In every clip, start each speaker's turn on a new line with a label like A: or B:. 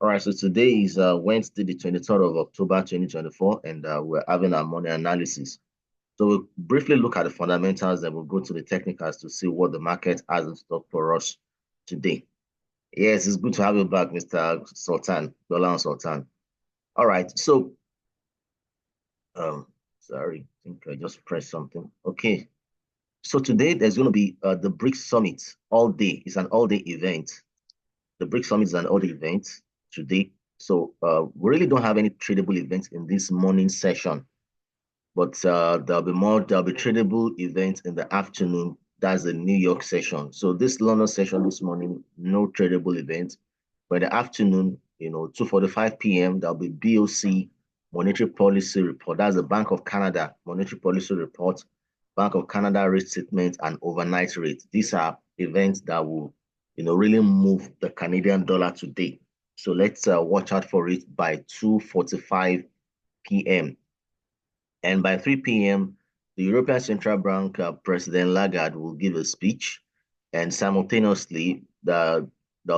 A: All right, so today is Wednesday, the 23rd of October, 2024, and we're having our morning analysis. So we'll briefly look at the fundamentals, then we'll go to the technicals to see what the market has in stock for us today. Yes, it's good to have you back, Mr. Sultan, Dolan Sultan. All right, so um, sorry, I think I just pressed something. Okay, so today there's going to be the BRICS Summit all day. It's an all-day event. The BRICS Summit is an all-day event today. So we really don't have any tradable events in this morning session, but there'll be tradable events in the afternoon. That's the New York session. So this London session this morning, no tradable events. But in the afternoon, 2:45 p.m., there'll be BOC monetary policy report. That's the Bank of Canada monetary policy report, Bank of Canada rate statement, and overnight rate. These are events that will, really move the Canadian dollar today. So let's watch out for it by 2:45 p.m. And by 3 p.m., the European Central Bank President Lagarde will give a speech, and simultaneously, there'll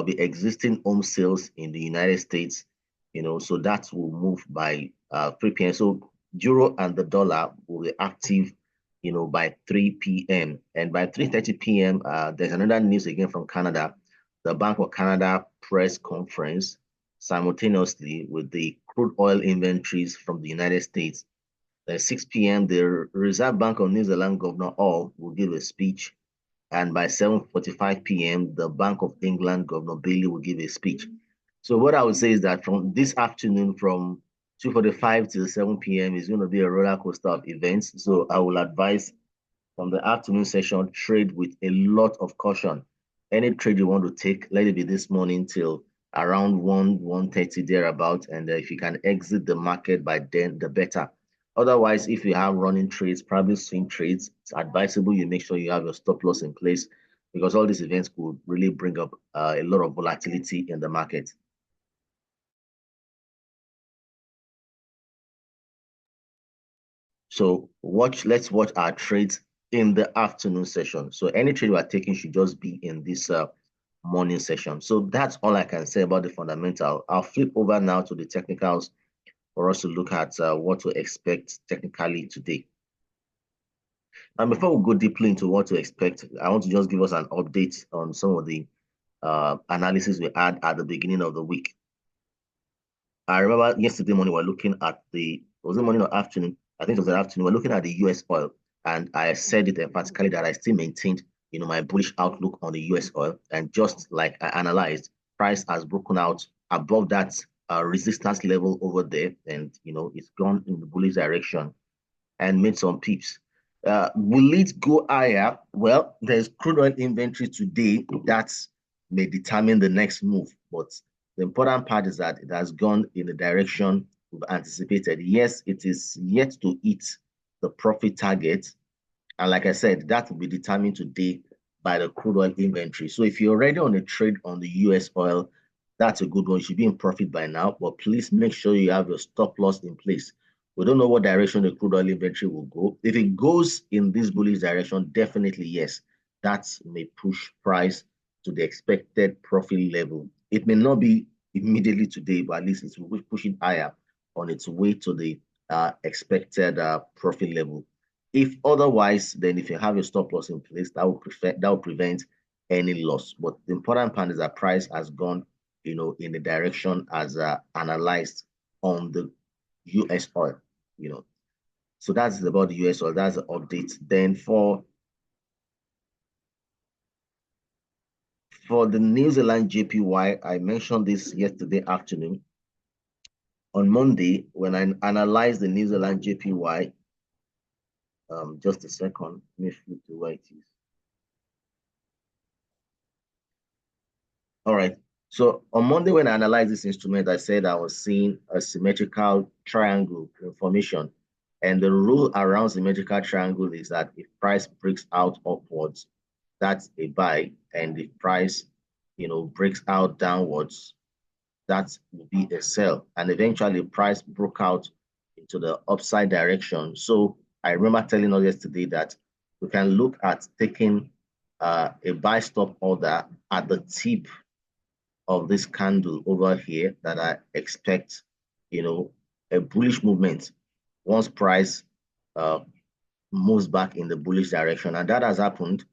A: be existing home sales in the United States, so that will move by 3 p.m. So euro and the dollar will be active, by 3 p.m. And by 3:30 p.m., there's another news again from Canada, the Bank of Canada press conference, simultaneously with the crude oil inventories from the United States. At 6 p.m., the Reserve Bank of New Zealand Governor Hall will give a speech. And by 7:45 p.m., the Bank of England Governor Bailey will give a speech. So what I would say is that from this afternoon, from 2:45 to 7 p.m., is going to be a roller coaster of events. So I will advise from the afternoon session, trade with a lot of caution. Any trade you want to take, let it be this morning till around 1:30 thereabout. And if you can exit the market by then, the better. Otherwise, if you have running trades, probably swing trades, it's advisable you make sure you have your stop loss in place because all these events could really bring up a lot of volatility in the market. So let's watch our trades in the afternoon session. So any trade we are taking should just be in this morning session. So that's all I can say about the fundamental. I'll flip over now to the technicals for us to look at what to expect technically today. And before we go deeply into what to expect, I want to just give us an update on some of the analysis we had at the beginning of the week. I remember yesterday morning we were looking at was it morning or afternoon? I think it was the afternoon. We're looking at the US oil, and I said it emphatically that I still maintained, my bullish outlook on the US oil. And just like I analyzed, price has broken out above that resistance level over there, and it's gone in the bullish direction and made some pips. Will it go higher? Well, there's crude oil inventory today that may determine the next move. But the important part is that it has gone in the direction we've anticipated. Yes, it is yet to hit the profit target. And like I said, that will be determined today by the crude oil inventory. So if you're already on a trade on the US oil, that's a good one. You should be in profit by now, but please make sure you have your stop loss in place. We don't know what direction the crude oil inventory will go. If it goes in this bullish direction, definitely yes, that may push price to the expected profit level. It may not be immediately today, but at least it will push it higher on its way to the expected profit level. If otherwise, then if you have your stop loss in place, that will prevent any loss. But the important part is that price has gone, in the direction as analyzed on the US oil, So that's about the US oil. That's the update. Then for the New Zealand JPY, I mentioned this yesterday afternoon. On Monday, when I analyzed the New Zealand JPY, just a second, let me flip to where it is. All right. So on Monday, when I analyzed this instrument, I said I was seeing a symmetrical triangle formation. And the rule around symmetrical triangle is that if price breaks out upwards, that's a buy. And if price, breaks out downwards, that will be a sell. And eventually price broke out into the upside direction. So I remember telling us yesterday that we can look at taking a buy stop order at the tip of this candle over here that I expect, a bullish movement once price uh, moves back in the bullish direction. And that has happened.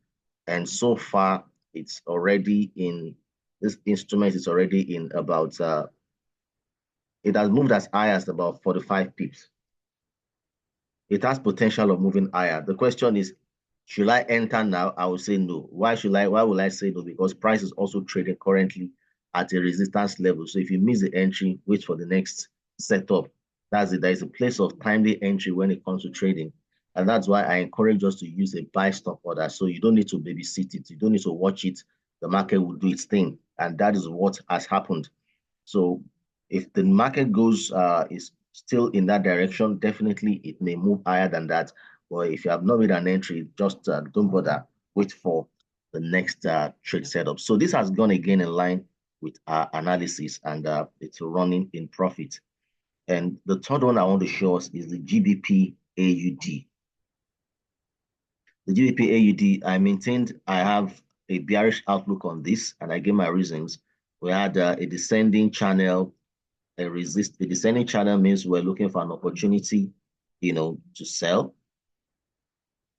A: And so far, it's already in, this instrument is already in about, it has moved as high as about 45 pips. It has potential of moving higher. The question is, should I enter now? I will say no. Why will I say no? Because price is also trading currently at a resistance level. So if you miss the entry, wait for the next setup. That's it. There is a place of timely entry when it comes to trading. And that's why I encourage us to use a buy stop order. So you don't need to babysit it. You don't need to watch it. The market will do its thing. And that is what has happened. So if the market goes is still in that direction, definitely it may move higher than that. But if you have not made an entry, just don't bother. Wait for the next trade setup. So this has gone again in line with our analysis, and it's running in profit. And the third one I want to show us is the GBP AUD. The GBP AUD, I maintained I have a bearish outlook on this, and I gave my reasons. We had a descending channel. A descending channel means we're looking for an opportunity, to sell.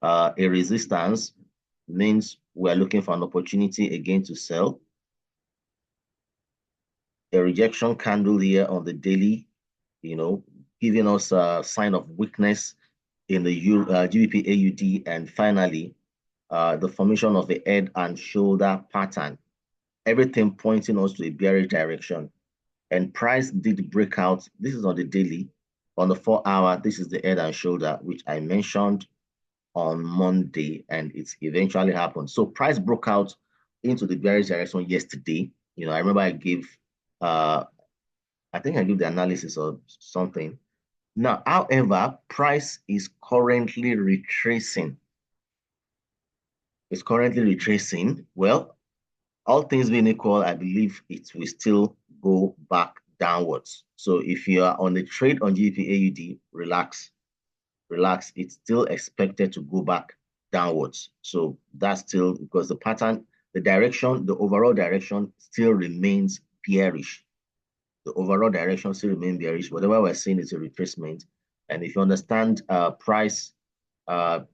A: A resistance means we're looking for an opportunity again to sell. A rejection candle here on the daily, giving us a sign of weakness in the GBP AUD, and finally, the formation of a head and shoulder pattern. Everything pointing us to a bearish direction. And price did break out. This is on the daily. On the 4-hour, this is the head and shoulder, which I mentioned on Monday, and it's eventually happened. So price broke out into the bearish direction yesterday. I remember I think I gave the analysis or something. Now, however, price is currently retracing. It's currently retracing. Well, all things being equal, I believe it will still go back downwards. So if you are on the trade on GBP AUD, relax. It's still expected to go back downwards. So that's still because the pattern, the overall direction still remains bearish. The overall direction still remains bearish. Whatever we're seeing is a retracement. And if you understand price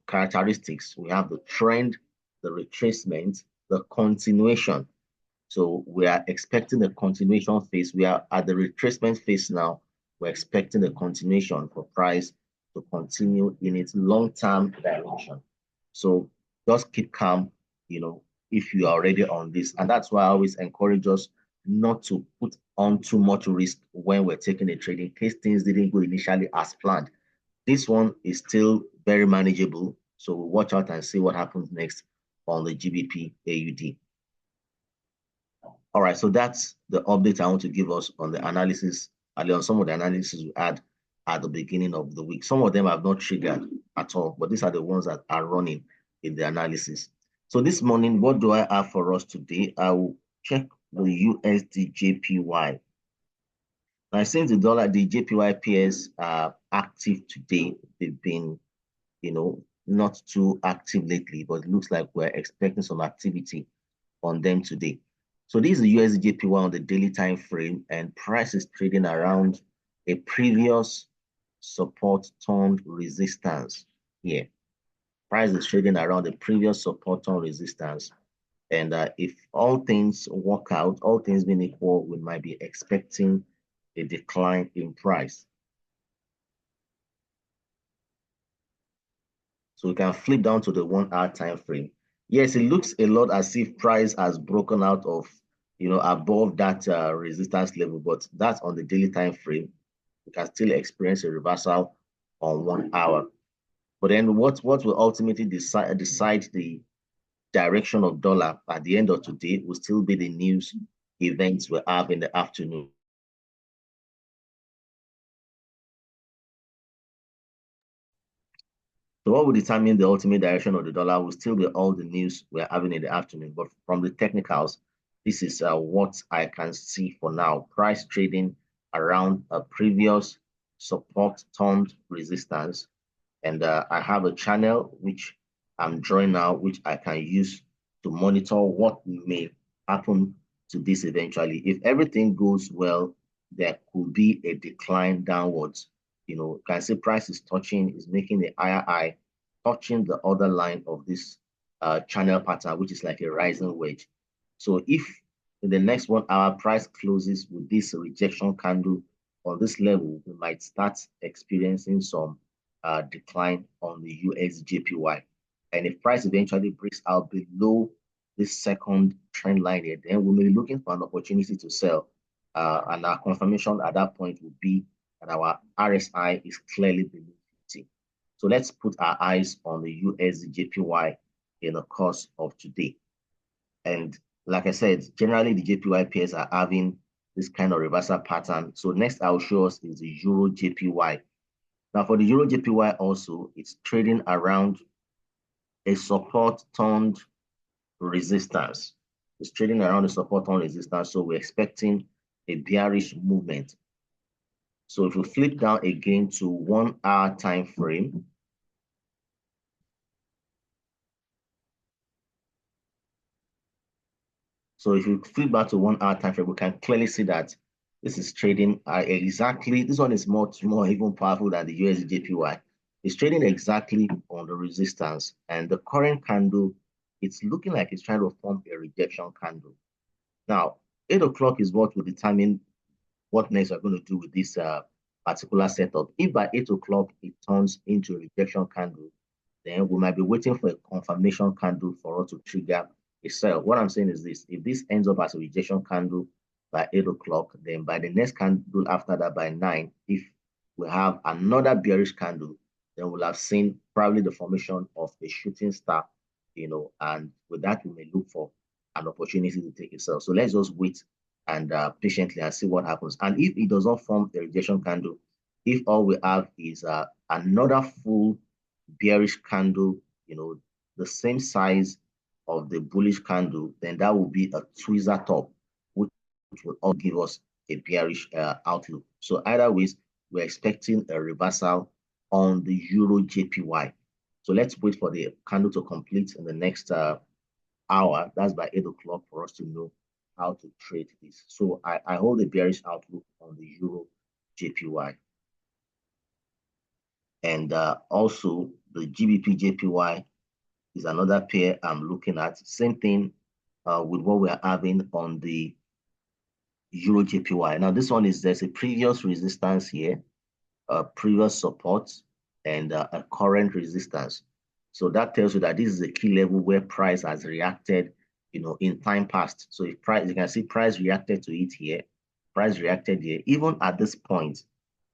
A: characteristics, we have the trend, the retracement, the continuation. So we are expecting the continuation phase. We are at the retracement phase now. We're expecting the continuation for price to continue in its long-term direction. So just keep calm, if you are already on this. And that's why I always encourage us not to put on too much risk when we're taking a trade in case things didn't go initially as planned. This one is still very manageable. So we'll watch out and see what happens next on the GBP AUD. All right, so that's the update I want to give us on the analysis, and on some of the analysis we had at the beginning of the week. Some of them have not triggered at all, but these are the ones that are running in the analysis. So this morning, what do I have for us today? I will check the USD JPY. Now, since the JPY pairs are active today, they've been, not too active lately, but it looks like we're expecting some activity on them today. So this is the USD JPY on the daily time frame, and price is trading around a previous support turned resistance here. Price is trading around the previous support turned resistance. And if all things work out, all things being equal, we might be expecting a decline in price. So we can flip down to the 1-hour time frame. Yes, it looks a lot as if price has broken out of, above that resistance level, but that's on the daily time frame. We can still experience a reversal on 1 hour. But then what will ultimately decide the direction of dollar at the end of today will still be the news events we have in the afternoon. So what will determine the ultimate direction of the dollar will still be all the news we're having in the afternoon. But from the technicals, this is what I can see for now. Price trading around a previous support turned resistance. And I have a channel which I'm drawing now, which I can use to monitor what may happen to this eventually. If everything goes well, there could be a decline downwards. You can see price is making a higher high, touching the other line of this channel pattern, which is like a rising wedge. So if in the next 1 hour price closes with this rejection candle on this level, we might start experiencing some decline on the USJPY. And if price eventually breaks out below this second trend line here, then we may be looking for an opportunity to sell. And our confirmation at that point would be that our RSI is clearly below 50. So let's put our eyes on the USDJPY in the course of today. And like I said, generally the JPY pairs are having this kind of reversal pattern. So next I'll show us is the Euro JPY. Now for the Euro JPY also, it's trading around a support turned resistance. It's trading around the support on resistance, so we're expecting a bearish movement. So if we flip down again to 1 hour time frame, so if you flip back to 1 hour time frame, we can clearly see that this is trading exactly. This one is much more even powerful than the USDJPY. It's trading exactly on the resistance, and the current candle, it's looking like it's trying to form a rejection candle. Now, 8 o'clock is what will determine what next we're going to do with this particular setup. If by 8 o'clock it turns into a rejection candle, then we might be waiting for a confirmation candle for us to trigger a sell. What I'm saying is this: if this ends up as a rejection candle by 8 o'clock, then by the next candle after that by 9, if we have another bearish candle, then we'll have seen probably the formation of a shooting star, and with that we may look for an opportunity to take a sell. So let's just wait and patiently and see what happens. And if it does not form a rejection candle, if all we have is another full bearish candle, the same size of the bullish candle, then that will be a tweezer top, which will all give us a bearish outlook. So either ways, we're expecting a reversal on the Euro JPY. So let's wait for the candle to complete in the next hour. That's by 8 o'clock for us to know how to trade this. So I hold a bearish outlook on the Euro JPY. And also the GBP JPY is another pair I'm looking at. Same thing with what we're having on the Euro JPY. Now this one there's a previous resistance here, a previous support, and a current resistance. So that tells you that this is a key level where price has reacted, in time past. So if price, you can see price reacted to it here, price reacted here. Even at this point,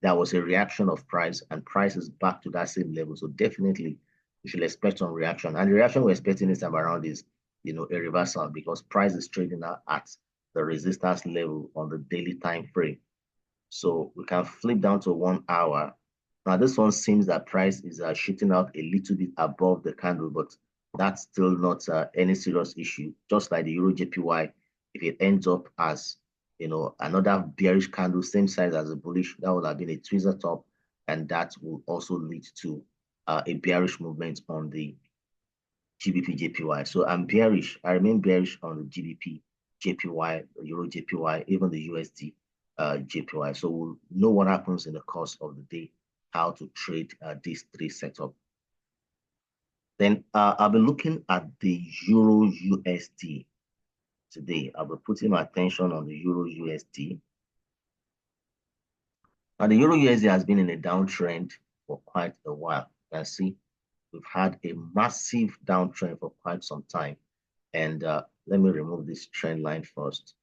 A: there was a reaction of price, and price is back to that same level. So definitely, you should expect some reaction. And the reaction we're expecting this time around is, a reversal, because price is trading now at the resistance level on the daily time frame. So we can flip down to 1 hour. Now this one seems that price is shooting out a little bit above the candle, but that's still not any serious issue. Just like the Euro JPY, if it ends up as another bearish candle, same size as a bullish, that would have been a tweezer top, and that will also lead to a bearish movement on the GBP JPY. So I'm bearish. I remain bearish on the GBP JPY, the Euro JPY, even the USD JPY. So we'll know what happens in the course of the day, how to trade these three setup. Then I'll be looking at the Euro USD today. I'll be putting my attention on the Euro USD. Now the Euro USD has been in a downtrend for quite a while. You can see we've had a massive downtrend for quite some time. And let me remove this trend line first.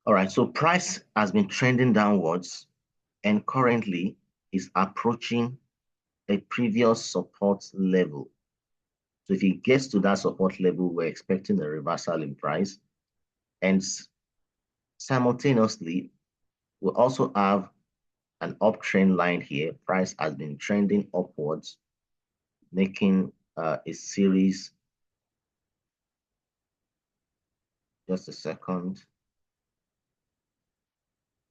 A: All right, so price has been trending downwards and currently is approaching a previous support level. So if it gets to that support level, we're expecting a reversal in price. And simultaneously, we also have an uptrend line here. Price has been trending upwards, making a series. Just a second.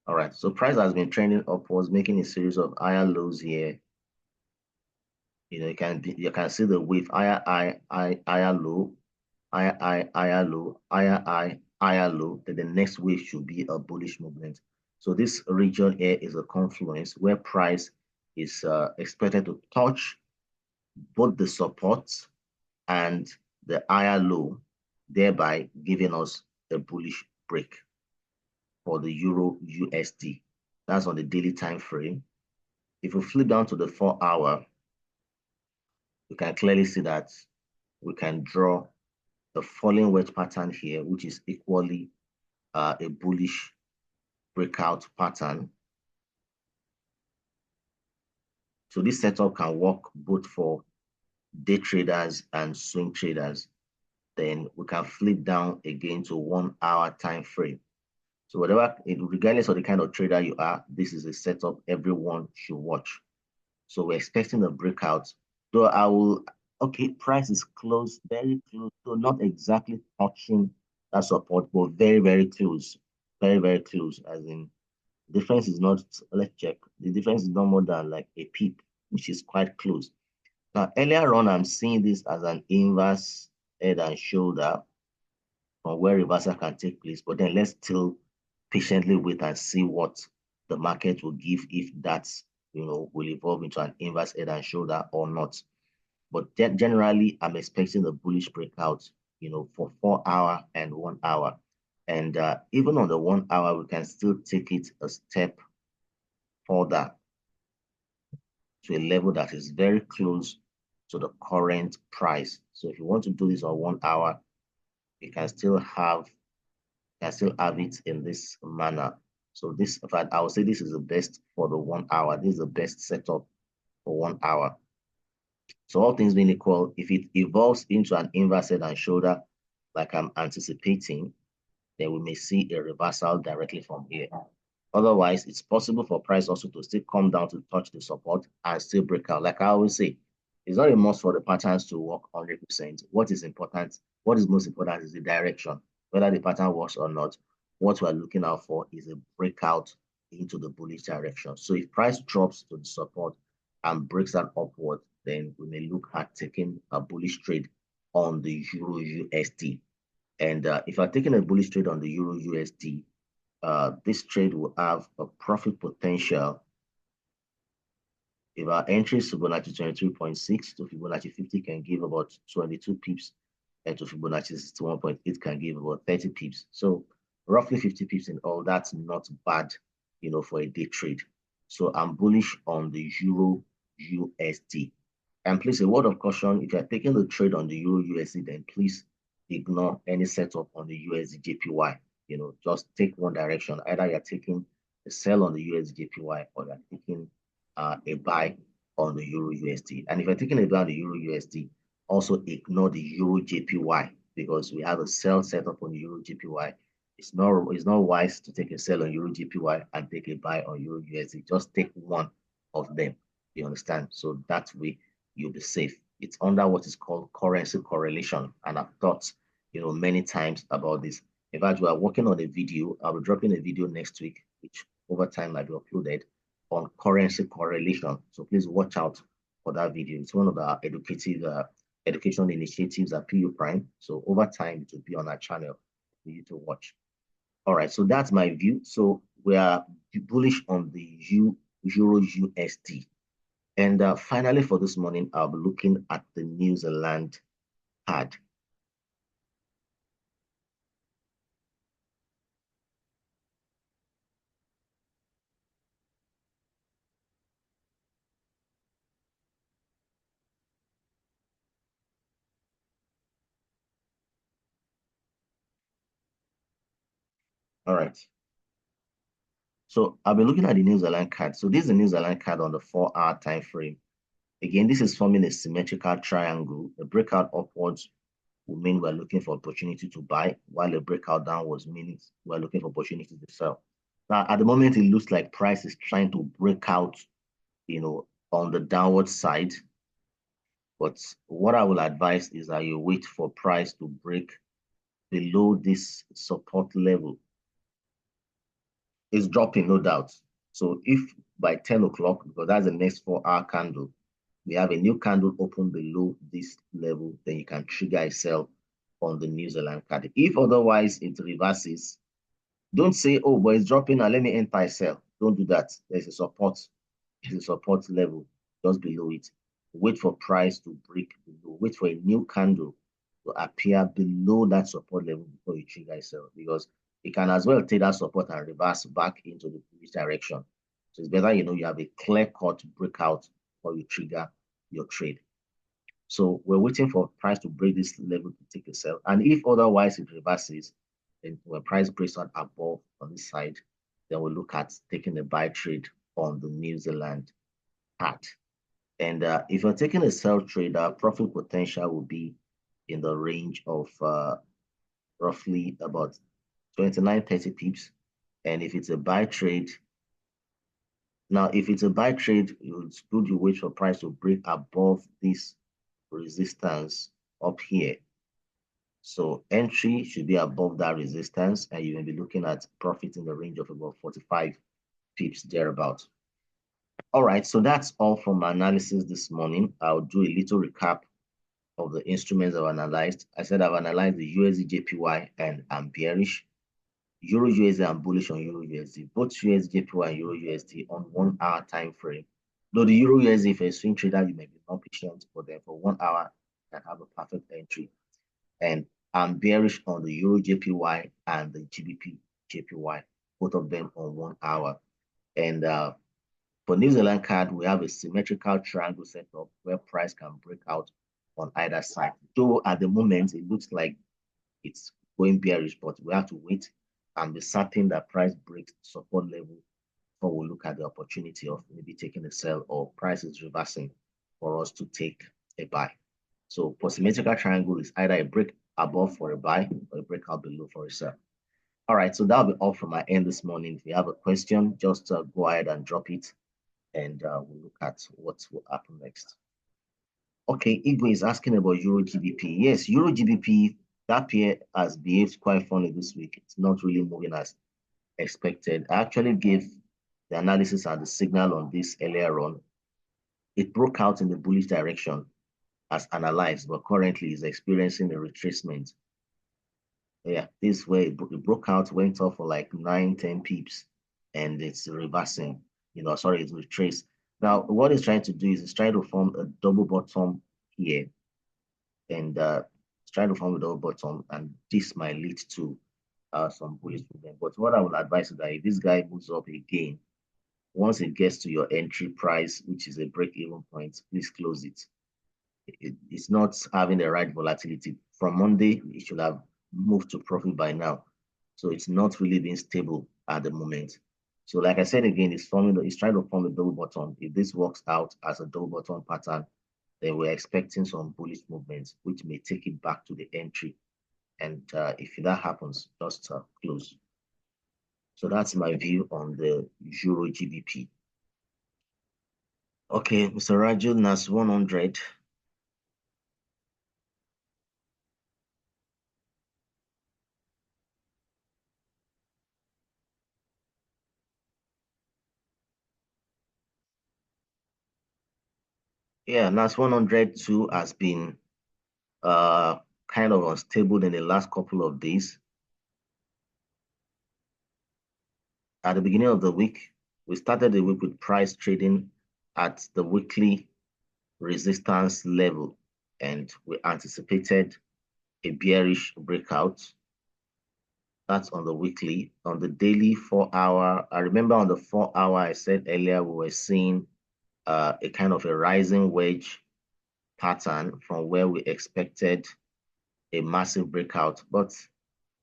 A: All right, so price has been trending upwards, making a series of higher lows here, you can see the wave higher low, higher low, higher low. Then the next wave should be a bullish movement. So this region here is a confluence where price is expected to touch both the support and the higher low, thereby giving us a bullish break for the Euro USD. That's on the daily time frame. If we flip down to the 4 hour, we can clearly see that we can draw a falling wedge pattern here, which is equally a bullish breakout pattern. So this setup can work both for day traders and swing traders. Then we can flip down again to 1 hour time frame. So whatever, regardless of the kind of trader you are, this is a setup everyone should watch. So we're expecting a breakout. Though okay, price is close, very close. So not exactly touching that support, but very, very close. Very, very close. As in, difference is not, let's check. The difference is no more than like a peep, which is quite close. Now, earlier on, I'm seeing this as an inverse head and shoulder from where reversal can take place. But then let's still patiently wait and see what the market will give if that's, will evolve into an inverse head and shoulder or not. But generally, I'm expecting a bullish breakout, for 4 hour and 1 hour. And even on the 1 hour, we can still take it a step further to a level that is very close to the current price. So if you want to do this on 1 hour, you can still have it in this manner. So this, in fact, I would say this is the best for the 1 hour. This is the best setup for 1 hour. So all things being equal, if it evolves into an inverse head and shoulder, like I'm anticipating, then we may see a reversal directly from here. Otherwise, it's possible for price also to still come down to touch the support and still break out. Like I always say, it's not a must for the patterns to work 100%. What is most important is the direction. Whether the pattern works or not, what we're looking out for is a breakout into the bullish direction. So if price drops to the support and breaks that upward, then we may look at taking a bullish trade on the Euro USD. And if I'm taking a bullish trade on the Euro USD, this trade will have a profit potential. If our entry is Fibonacci 23.6 to Fibonacci 50 can give about 22 pips, and to Fibonacci 61.8 can give about 30 pips. So roughly 50 pips in all. That's not bad, for a day trade. So I'm bullish on the Euro USD. And please, a word of caution, if you're taking the trade on the Euro USD, then please ignore any setup on the USD JPY. Just take one direction. Either you're taking a sell on the USD JPY or you're taking a buy on the Euro USD. And if you're taking a buy on the Euro USD, also ignore the Euro JPY because we have a sell setup on the Euro JPY. It's not wise to take a sell on Euro JPY and take a buy on Euro USD. Just take one of them. You understand? So that way you'll be safe. It's under what is called currency correlation. And I've talked, many times about this. In fact, we are working on a video. I'll be dropping a video next week, which over time might be uploaded on currency correlation. So please watch out for that video. It's one of the education initiatives at PU Prime. So over time, it will be on our channel for you to watch. All right, so that's my view. So we are bullish on the Euro USD. And finally, for this morning, I'll be looking at the New Zealand CAD. All right. So I'll be looking at the New Zealand CAD. So this is the New Zealand CAD on the 4-hour time frame. Again, this is forming a symmetrical triangle. The breakout upwards will mean we're looking for opportunity to buy, while the breakout downwards means we're looking for opportunity to sell. Now, at the moment, it looks like price is trying to break out, on the downward side. But what I will advise is that you wait for price to break below this support level. It's dropping, no doubt. So if by 10 o'clock, because that's the next 4-hour candle, we have a new candle open below this level, then you can trigger a sell on the New Zealand card. If otherwise it reverses, don't say, oh, but it's dropping now, let me enter a sell. Don't do that. There's a support level just below it. Wait for price to break below. Wait for a new candle to appear below that support level before you trigger a sell, because it can as well take that support and reverse back into the previous direction. So it's better, you have a clear-cut breakout before you trigger your trade. So we're waiting for price to break this level to take a sell. And if otherwise it reverses, then when price breaks out above on this side, then we'll look at taking a buy trade on the New Zealand card. And if you're taking a sell trade, profit potential will be in the range of roughly about 29, 30 pips. And if it's a buy trade, now if it's a buy trade, it's good you wait for price to break above this resistance up here. So entry should be above that resistance, and you may be looking at profit in the range of about 45 pips thereabout. All right, so that's all from my analysis this morning. I'll do a little recap of the instruments I've analyzed. I said I've analyzed the USD JPY and I'm bearish. Euro USD and bullish on Euro USD. Both USD JPY and Euro USD on 1 hour time frame. Though the Euro USD, if you're a swing trader, you may be more patient, but then for 1 hour, you can have a perfect entry. And I'm bearish on the Euro JPY and the GBP JPY, both of them on 1 hour. And for New Zealand card, we have a symmetrical triangle setup where price can break out on either side. Though at the moment, it looks like it's going bearish, but we have to wait and be certain that price breaks support level before we look at the opportunity of maybe taking a sell or price is reversing for us to take a buy. So for symmetrical triangle, it's either a break above for a buy or a breakout below for a sell. All right, so that'll be all from my end this morning. If you have a question, just go ahead and drop it, and we'll look at what will happen next. Okay, Igwe is asking about Euro GBP. Yes, Euro GBP, that pair has behaved quite funny this week. It's not really moving as expected. I actually gave the analysis and the signal on this earlier on. It broke out in the bullish direction as analyzed, but currently is experiencing a retracement. Yeah, this way it broke out, went off for like 9, 10 pips, and it's reversing. Sorry, it's retraced. Now, what it's trying to do is it's trying to form a double bottom here, and it's trying to form a double bottom, and this might lead to some bullish movement. But what I would advise is that if this guy moves up again, once it gets to your entry price, which is a break-even point, please close it. It's not having the right volatility. From Monday, it should have moved to profit by now. So it's not really being stable at the moment. So like I said again, it's trying to form a double bottom. If this works out as a double bottom pattern, then we're expecting some bullish movements, which may take it back to the entry. And if that happens, just close. So that's my view on the Euro GBP. Okay, Mr. Raju, NAS 100. Yeah, NAS 100 too has been kind of unstable in the last couple of days. At the beginning of the week, we started the week with price trading at the weekly resistance level, and we anticipated a bearish breakout. That's on the weekly. On the daily 4-hour, I remember on the 4-hour, I said earlier we were seeing a kind of a rising wedge pattern from where we expected a massive breakout. But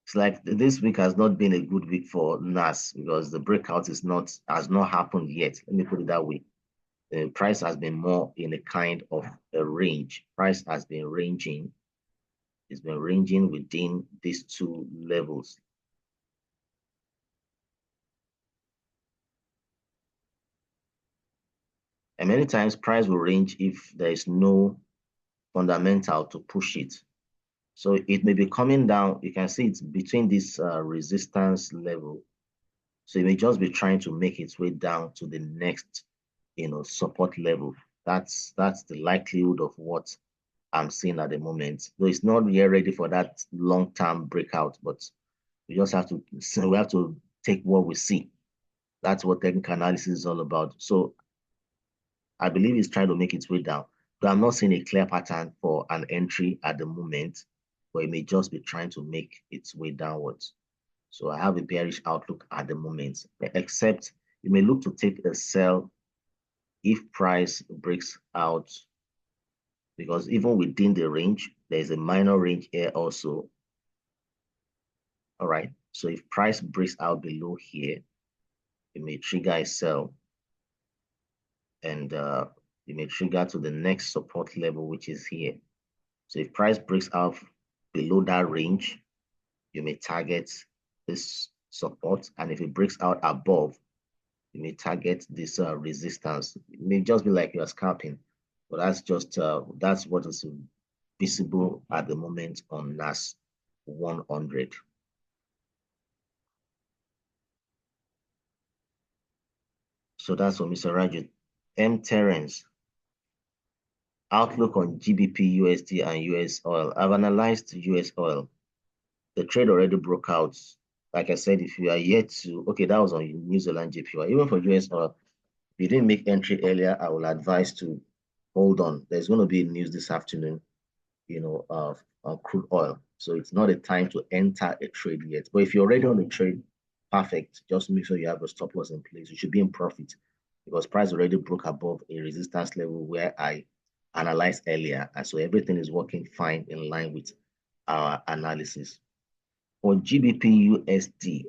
A: it's like this week has not been a good week for NAS because the breakout has not happened yet. Let me put it that way. The price has been more in a kind of a range. Price has been ranging. It's been ranging within these two levels. And many times price will range if there is no fundamental to push it. So it may be coming down. You can see it's between this resistance level. So it may just be trying to make its way down to the next, support level. That's the likelihood of what I'm seeing at the moment. Though it's not yet ready for that long-term breakout, but we just have to so we have to take what we see. That's what technical analysis is all about. So I believe it's trying to make its way down. But I'm not seeing a clear pattern for an entry at the moment, but it may just be trying to make its way downwards. So I have a bearish outlook at the moment, except you may look to take a sell if price breaks out, because even within the range, there's a minor range here also. All right. So if price breaks out below here, it may trigger a sell, and it may trigger to the next support level, which is here. So if price breaks out below that range, you may target this support. And if it breaks out above, you may target this resistance. It may just be like you're scalping, but that's what is visible at the moment on NAS 100. So that's for Mr. Rajit. M. Terence, outlook on GBP, USD, and US oil. I've analyzed US oil. The trade already broke out. Like I said, if you are yet to, okay, that was on New Zealand JPY. Even for US oil, if you didn't make entry earlier, I will advise to hold on. There's going to be news this afternoon, on crude oil. So it's not a time to enter a trade yet. But if you're already on a trade, perfect. Just make sure you have a stop loss in place. You should be in profit because price already broke above a resistance level where I analyzed earlier. And so everything is working fine in line with our analysis. For GBP USD,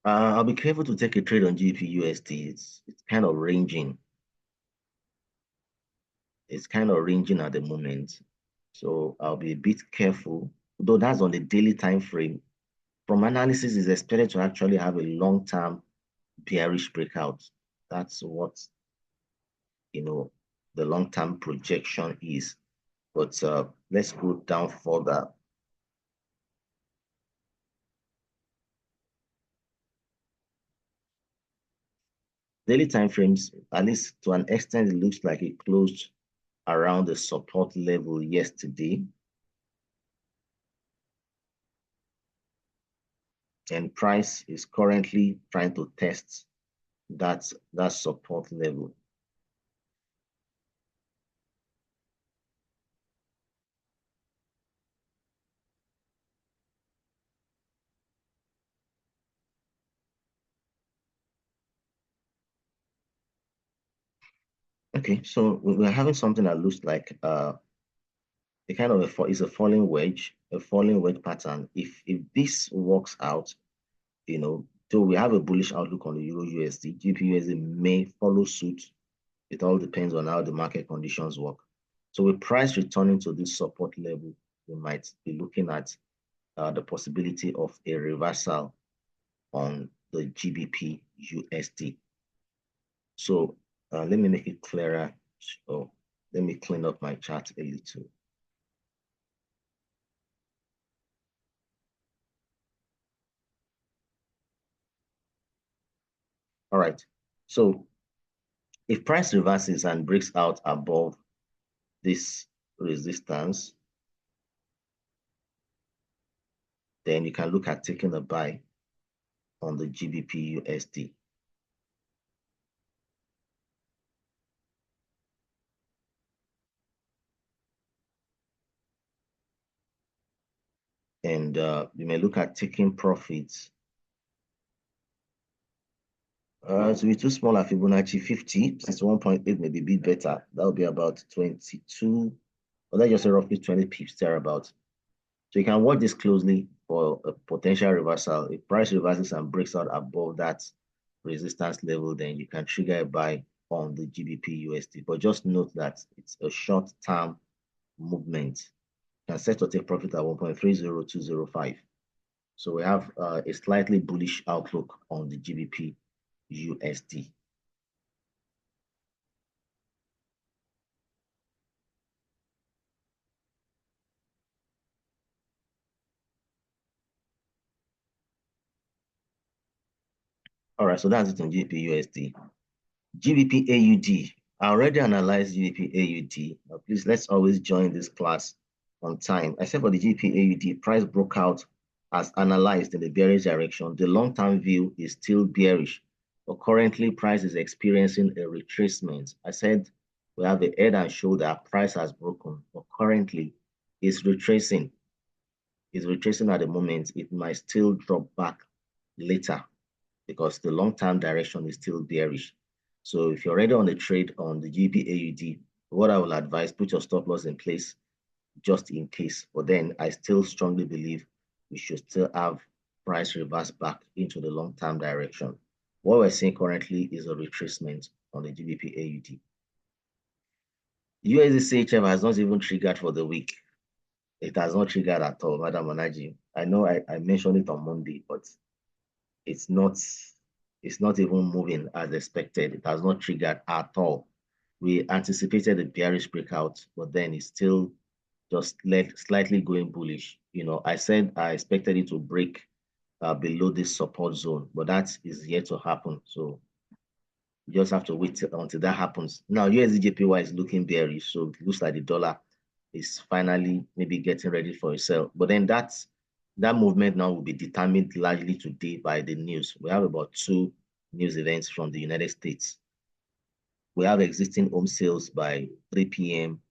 A: I'll be careful to take a trade on GBP USD. It's kind of ranging. It's kind of ranging at the moment. So I'll be a bit careful, though that's on the daily time frame. From analysis, is expected to actually have a long-term bearish breakout. That's what, you know, the long-term projection is. But let's go down further. Daily time frames, at least to an extent, it looks like it closed around the support level yesterday. And price is currently trying to test that support level. Okay, so we're having something that looks like a kind of is a falling wedge pattern. If this works out, so we have a bullish outlook on the Euro USD. GBP USD may follow suit. It all depends on how the market conditions work. So with price returning to this support level, we might be looking at the possibility of a reversal on the GBP USD. So let me make it clearer. So let me clean up my chart a little. All right. So if price reverses and breaks out above this resistance, then you can look at taking a buy on the GBP USD. And you may look at taking profits. To be too small at Fibonacci 50, since 1.8 may be a bit better. That would be about 22, or let's just say roughly 20 pips thereabout. So you can watch this closely for a potential reversal. If price reverses and breaks out above that resistance level, then you can trigger a buy on the GBP USD. But just note that it's a short-term movement. You can set to take profit at 1.30205. So we have a slightly bullish outlook on the GBP USD. All right, so that's it on GBP USD. GBP AUD. I already analyzed GBP AUD. Please, let's always join this class on time. Except for the GBP AUD, price broke out as analyzed in the bearish direction. The long-term view is still bearish, but currently price is experiencing a retracement. I said we have the head and shoulder, price has broken, but currently it's retracing. It's retracing at the moment. It might still drop back later because the long-term direction is still bearish. So if you're already on the trade on the GBP AUD, what I will advise, put your stop loss in place just in case. But then I still strongly believe we should still have price reverse back into the long-term direction. What we're seeing currently is a retracement on the GBP AUD. USD CHF has not even triggered for the week. It has not triggered at all, Madam Manaji. I know I mentioned it on Monday, but it's not even moving as expected. It has not triggered at all. We anticipated a bearish breakout, but then it's still just slightly going bullish. You know, I said I expected it to break below this support zone, but that is yet to happen. So you just have to wait until that happens. Now, USD/JPY is looking bearish, so it looks like the dollar is finally maybe getting ready for a sell. But then that movement now will be determined largely today by the news. We have about 2 news events from the United States. We have existing home sales by 3 p.m.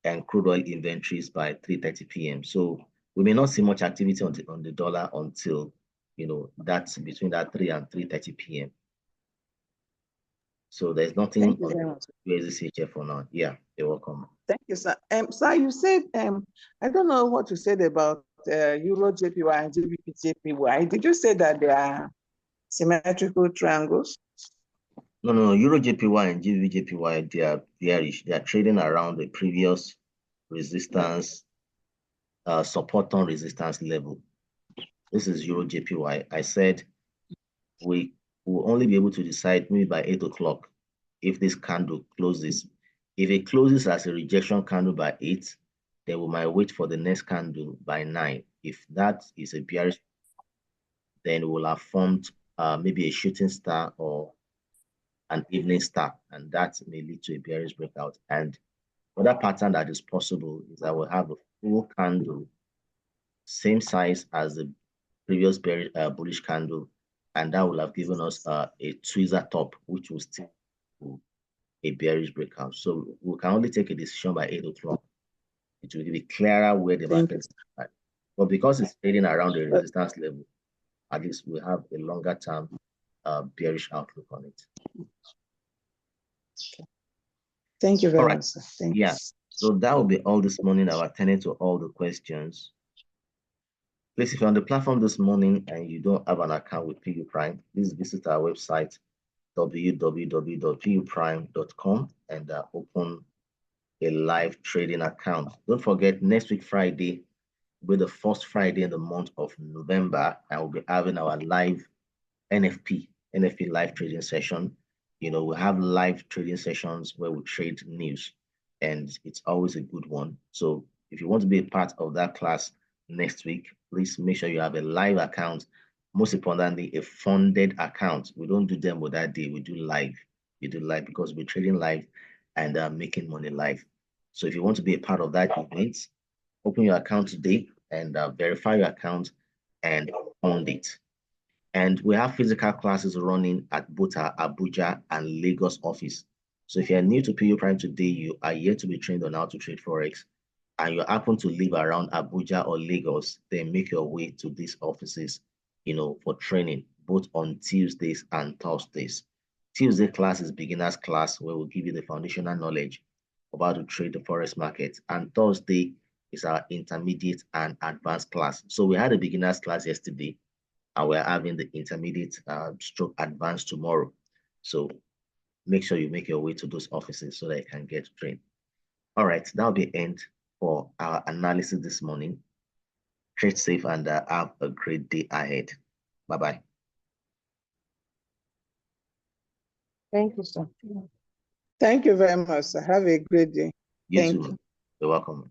A: and crude oil inventories by 3:30 p.m. So we may not see much activity on the dollar until, you know, that's between that 3 and 3:30 p.m. So there's nothing on USD CHF for now. Yeah, you're welcome.
B: Thank you, sir. Sir, you said, I don't know what you said about Euro JPY and GBP JPY. Did you say that they are symmetrical triangles?
A: No. Euro JPY and GBP JPY, they are bearish. They are trading around the previous resistance, support on resistance level. This is Euro JPY. I said we will only be able to decide maybe by 8 o'clock if this candle closes. If it closes as a rejection candle by 8, then we might wait for the next candle by 9. If that is a bearish, then we'll have formed maybe a shooting star or an evening star, and that may lead to a bearish breakout. And another pattern that is possible is that we'll have a full candle, same size as the previous bullish candle, and that will have given us a tweezer top, which will still be a bearish breakout. So we can only take a decision by 8 o'clock. It will be clearer where the market is at. But because it's trading around the resistance level, at least we have a longer term bearish outlook on it.
B: Thank you very much, sir. Thank you.
A: So that will be all this morning. I've attended to all the questions. Please, if you're on the platform this morning and you don't have an account with PU Prime, please visit our website, www.puprime.com, and open a live trading account. Don't forget, next week, Friday, will be the first Friday in the month of November, and we'll be having our live NFP live trading session. You know, we have live trading sessions where we trade news, and it's always a good one. So if you want to be a part of that class next week, please make sure you have a live account. Most importantly, a funded account. We don't do demo that day. We do live. You do live because we're trading live and making money live. So if you want to be a part of that event, open your account today and verify your account and fund it. And we have physical classes running at both our Abuja and Lagos office. So if you're new to PU Prime today, you are yet to be trained on how to trade Forex, and you happen to live around Abuja or Lagos, then make your way to these offices, you know, for training, both on Tuesdays and Thursdays. Tuesday class is beginner's class, where we'll give you the foundational knowledge about to trade the Forex market. And Thursday is our intermediate and advanced class. So we had a beginner's class yesterday, and we're having the intermediate stroke advanced tomorrow. So make sure you make your way to those offices so that you can get trained. All right, that'll be the end for our analysis this morning. Trade safe and have a great day ahead. Bye-bye.
B: Thank you, sir. Thank you very much, sir. Have a great day.
A: You too. You're welcome.